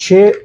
6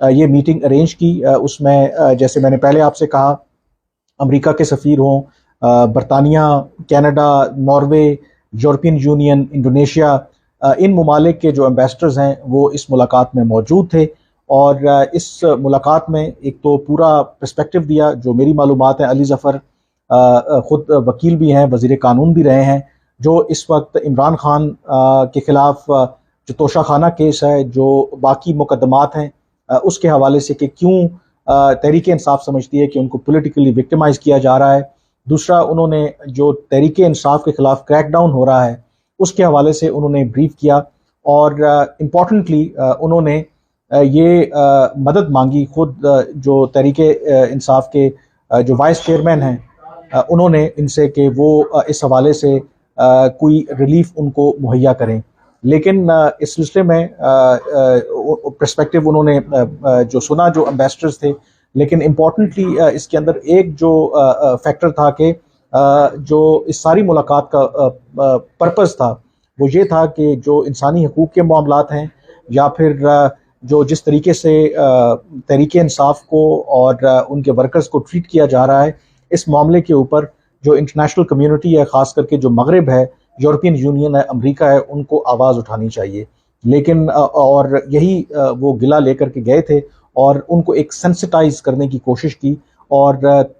یہ meeting arrange کی۔ اس میں جیسے میں نے پہلے آپ سے کہا، امریکہ کے سفیر ہوں، برطانیہ، Canada, Norway, European Union, Indonesia, ان ممالک کے جو ایمبیسڈرز ہیں وہ اس ملاقات میں موجود تھے، اور اس ملاقات میں ایک تو پورا پرسپیکٹو دیا۔ جو میری معلومات ہیں، علی ظفر خود وکیل بھی ہیں، وزیر قانون بھی رہے ہیں، جو اس وقت عمران خان کے خلاف جو توشہ خانہ کیس ہے، جو باقی مقدمات ہیں اس کے حوالے سے کہ کیوں تحریک انصاف سمجھتی ہے کہ ان کو پولیٹیکلی وکٹمائز کیا جا رہا ہے۔ دوسرا، انہوں نے جو تحریک انصاف کے خلاف کریک ڈاؤن ہو رہا ہے اس کے حوالے سے انہوں نے بریف کیا، اور امپورٹنٹلی انہوں نے یہ مدد مانگی خود جو تحریک انصاف کے جو وائس چیئرمین ہیں انہوں نے ان سے کہ وہ اس حوالے سے کوئی ریلیف ان کو مہیا کریں۔ لیکن اس سلسلے میں پرسپیکٹو انہوں نے جو سنا جو امبیسڈرز تھے، لیکن امپورٹنٹلی اس کے اندر ایک جو فیکٹر تھا کہ جو اس ساری ملاقات کا پرپز تھا وہ یہ تھا کہ جو انسانی حقوق کے معاملات ہیں، یا پھر جو جس طریقے سے تحریک انصاف کو اور ان کے ورکرز کو ٹریٹ کیا جا رہا ہے، اس معاملے کے اوپر جو انٹرنیشنل کمیونٹی ہے، خاص کر کے جو مغرب ہے، یورپین یونین ہے، امریکہ ہے، ان کو آواز اٹھانی چاہیے۔ لیکن اور یہی وہ گلہ لے کر کے گئے تھے اور ان کو ایک سینسٹائز کرنے کی کوشش کی، اور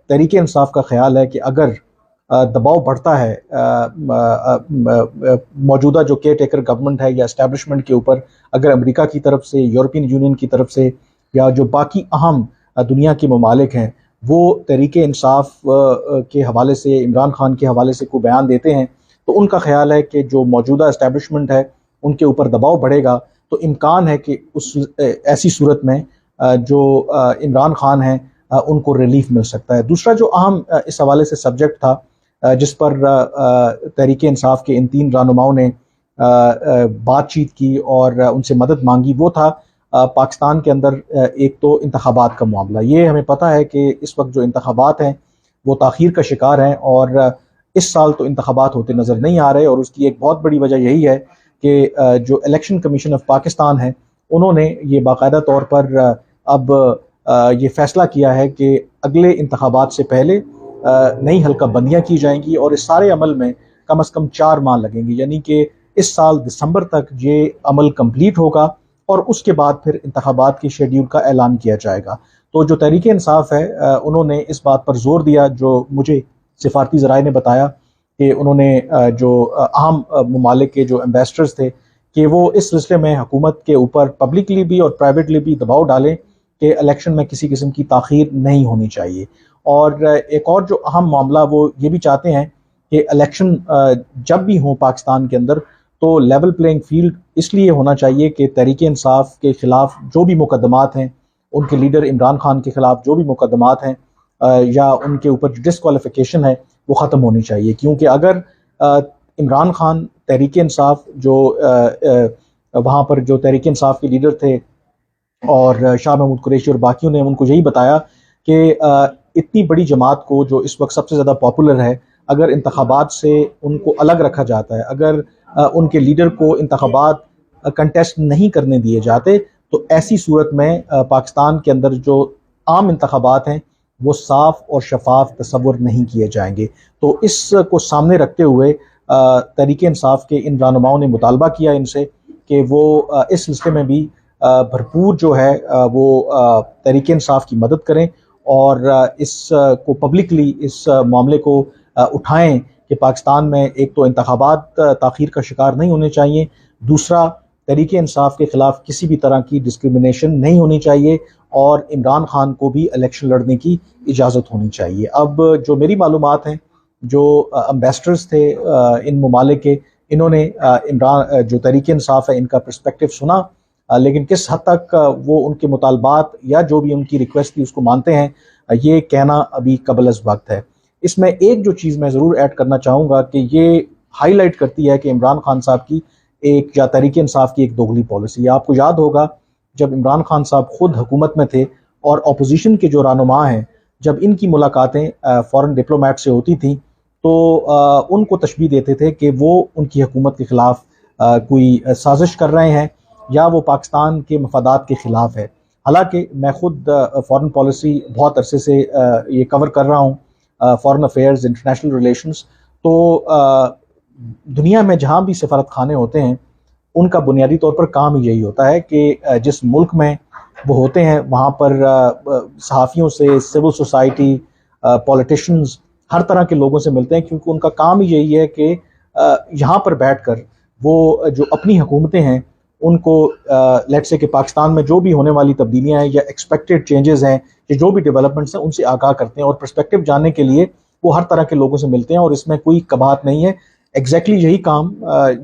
تحریک انصاف کا خیال ہے کہ اگر دباؤ بڑھتا ہے موجودہ جو کیئر ٹیکر گورنمنٹ ہے یا اسٹیبلشمنٹ کے اوپر، اگر امریکہ کی طرف سے، یورپین یونین کی طرف سے، یا جو باقی اہم دنیا کے ممالک ہیں وہ تحریک انصاف کے حوالے سے، عمران خان کے حوالے سے کوئی بیان دیتے ہیں، تو ان کا خیال ہے کہ جو موجودہ اسٹیبلشمنٹ ہے ان کے اوپر دباؤ بڑھے گا، تو امکان ہے کہ اس ایسی صورت میں جو عمران خان ہیں ان کو ریلیف مل سکتا ہے۔ دوسرا جو اہم اس حوالے سے سبجیکٹ تھا جس پر تحریک انصاف کے ان تین رہنماؤں نے بات چیت کی اور ان سے مدد مانگی، وہ تھا پاکستان کے اندر ایک تو انتخابات کا معاملہ۔ یہ ہمیں پتہ ہے کہ اس وقت جو انتخابات ہیں وہ تاخیر کا شکار ہیں، اور اس سال تو انتخابات ہوتے نظر نہیں آ رہے، اور اس کی ایک بہت بڑی وجہ یہی ہے کہ جو الیکشن کمیشن آف پاکستان ہے انہوں نے یہ باقاعدہ طور پر اب یہ فیصلہ کیا ہے کہ اگلے انتخابات سے پہلے نئی حلقہ بندیاں کی جائیں گی، اور اس سارے عمل میں کم از کم 4 ماہ لگیں گے، یعنی کہ اس سال دسمبر تک یہ عمل کمپلیٹ ہوگا، اور اس کے بعد پھر انتخابات کی شیڈیول کا اعلان کیا جائے گا۔ تو جو تحریک انصاف ہے انہوں نے اس بات پر زور دیا، جو مجھے سفارتی ذرائع نے بتایا کہ انہوں نے جو اہم ممالک کے جو ایمبیسڈرز تھے کہ وہ اس سلسلے میں حکومت کے اوپر پبلکلی بھی اور پرائیویٹلی بھی دباؤ ڈالیں کہ الیکشن میں کسی قسم کی تاخیر نہیں ہونی چاہیے۔ اور ایک اور جو اہم معاملہ وہ یہ بھی چاہتے ہیں کہ الیکشن جب بھی ہوں پاکستان کے اندر تو لیول پلینگ فیلڈ اس لیے ہونا چاہیے کہ تحریک انصاف کے خلاف جو بھی مقدمات ہیں، ان کے لیڈر عمران خان کے خلاف جو بھی مقدمات ہیں یا ان کے اوپر جو ڈسکوالیفیکیشن ہے وہ ختم ہونی چاہیے، کیونکہ اگر عمران خان، تحریک انصاف جو وہاں پر جو تحریک انصاف کے لیڈر تھے اور شاہ محمود قریشی اور باقیوں نے ان کو یہی بتایا کہ اتنی بڑی جماعت کو جو اس وقت سب سے زیادہ پاپولر ہے، اگر انتخابات سے ان کو الگ رکھا جاتا ہے، اگر ان کے لیڈر کو انتخابات کنٹیسٹ نہیں کرنے دیے جاتے، تو ایسی صورت میں پاکستان کے اندر جو عام انتخابات ہیں وہ صاف اور شفاف تصور نہیں کیے جائیں گے۔ تو اس کو سامنے رکھتے ہوئے تحریک انصاف کے ان رہنماؤں نے مطالبہ کیا ان سے کہ وہ اس سلسلے میں بھی بھرپور جو ہے وہ تحریک انصاف کی مدد کریں، اور اس کو پبلکلی اس معاملے کو اٹھائیں کہ پاکستان میں ایک تو انتخابات تاخیر کا شکار نہیں ہونے چاہیے، دوسرا تحریک انصاف کے خلاف کسی بھی طرح کی ڈسکرمنیشن نہیں ہونی چاہیے، اور عمران خان کو بھی الیکشن لڑنے کی اجازت ہونی چاہیے۔ اب جو میری معلومات ہیں، جو امبیسڈرز تھے ان ممالک کے، انہوں نے عمران جو تحریک انصاف ہے ان کا پرسپیکٹو سنا، لیکن کس حد تک وہ ان کے مطالبات یا جو بھی ان کی ریکویسٹ تھی اس کو مانتے ہیں، یہ کہنا ابھی قبل از وقت ہے۔ اس میں ایک جو چیز میں ضرور ایڈ کرنا چاہوں گا کہ یہ ہائی لائٹ کرتی ہے کہ عمران خان صاحب کی ایک یا تحریک انصاف کی ایک دوغلی پالیسی ہے۔ آپ کو یاد ہوگا جب عمران خان صاحب خود حکومت میں تھے اور اپوزیشن کے جو رہنما ہیں، جب ان کی ملاقاتیں فورن ڈپلومیٹ سے ہوتی تھیں تو ان کو تشبیہ دیتے تھے کہ وہ ان کی حکومت کے خلاف کوئی سازش کر رہے ہیں یا وہ پاکستان کے مفادات کے خلاف ہے۔ حالانکہ میں خود فارن پالیسی بہت عرصے سے یہ کور کر رہا ہوں، فارن افیئرز، انٹرنیشنل ریلیشنز، تو دنیا میں جہاں بھی سفارت خانے ہوتے ہیں ان کا بنیادی طور پر کام ہی یہی ہوتا ہے کہ جس ملک میں وہ ہوتے ہیں وہاں پر صحافیوں سے، سول سوسائٹی، پولیٹیشنز، ہر طرح کے لوگوں سے ملتے ہیں، کیونکہ ان کا کام ہی یہی ہے کہ یہاں پر بیٹھ کر وہ جو اپنی حکومتیں ہیں ان کو لیٹ سے کہ پاکستان میں جو بھی ہونے والی تبدیلیاں ہیں یا ایکسپیکٹڈ چینجز ہیں یا جو بھی ڈیولپمنٹس ہیں ان سے آگاہ کرتے ہیں، اور پرسپیکٹو جاننے کے لیے وہ ہر طرح کے لوگوں سے ملتے ہیں، اور اس میں کوئی کباہت نہیں ہے۔ ایگزیکٹلی یہی کام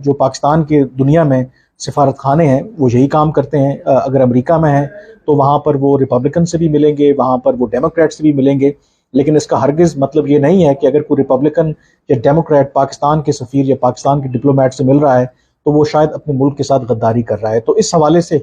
جو پاکستان کے دنیا میں سفارت خانے ہیں وہ یہی کام کرتے ہیں۔ اگر امریکہ میں ہیں تو وہاں پر وہ ریپبلکن سے بھی ملیں گے، وہاں پر وہ ڈیموکریٹ سے بھی ملیں گے، لیکن اس کا ہرگز مطلب یہ نہیں ہے کہ اگر کوئی ریپبلکن یا ڈیموکریٹ پاکستان کے سفیر یا پاکستان کے ڈپلومیٹ سے مل رہا ہے تو وہ شاید اپنے ملک کے ساتھ غداری کر رہا ہے۔ تو اس حوالے سے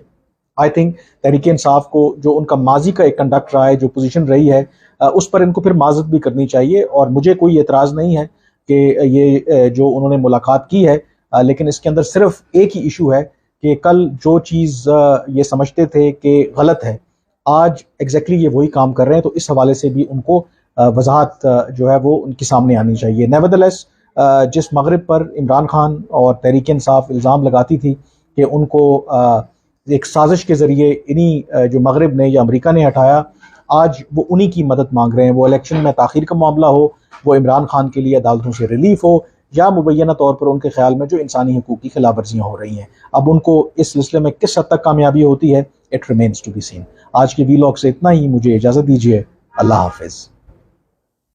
آئی تھنک تحریک انصاف کو جو ان کا ماضی کا ایک کنڈکٹ رہا ہے، جو پوزیشن رہی ہے، اس پر ان کو پھر معذرت بھی کرنی چاہیے، اور مجھے کوئی اعتراض نہیں ہے کہ یہ جو انہوں نے ملاقات کی ہے، لیکن اس کے اندر صرف ایک ہی ایشو ہے کہ کل جو چیز یہ سمجھتے تھے کہ غلط ہے، آج ایگزیکٹلی یہ وہی کام کر رہے ہیں، تو اس حوالے سے بھی ان کو وضاحت جو ہے وہ ان کے سامنے آنی چاہیے۔ نیورتھلیس جس مغرب پر عمران خان اور تحریک انصاف الزام لگاتی تھی کہ ان کو ایک سازش کے ذریعے انہی جو مغرب نے یا امریکہ نے ہٹایا، آج وہ انہی کی مدد مانگ رہے ہیں، وہ الیکشن میں تاخیر کا معاملہ ہو، وہ عمران خان کے لیے عدالتوں سے ریلیف ہو، یا مبینہ طور پر ان کے خیال میں جو انسانی حقوق کی خلاف ورزیاں ہو رہی ہیں۔ اب ان کو اس سلسلے میں کس حد تک کامیابی ہوتی ہے، it remains to be seen. آج کے وی لاگ سے اتنا ہی، مجھے اجازت دیجیے، اللہ حافظ۔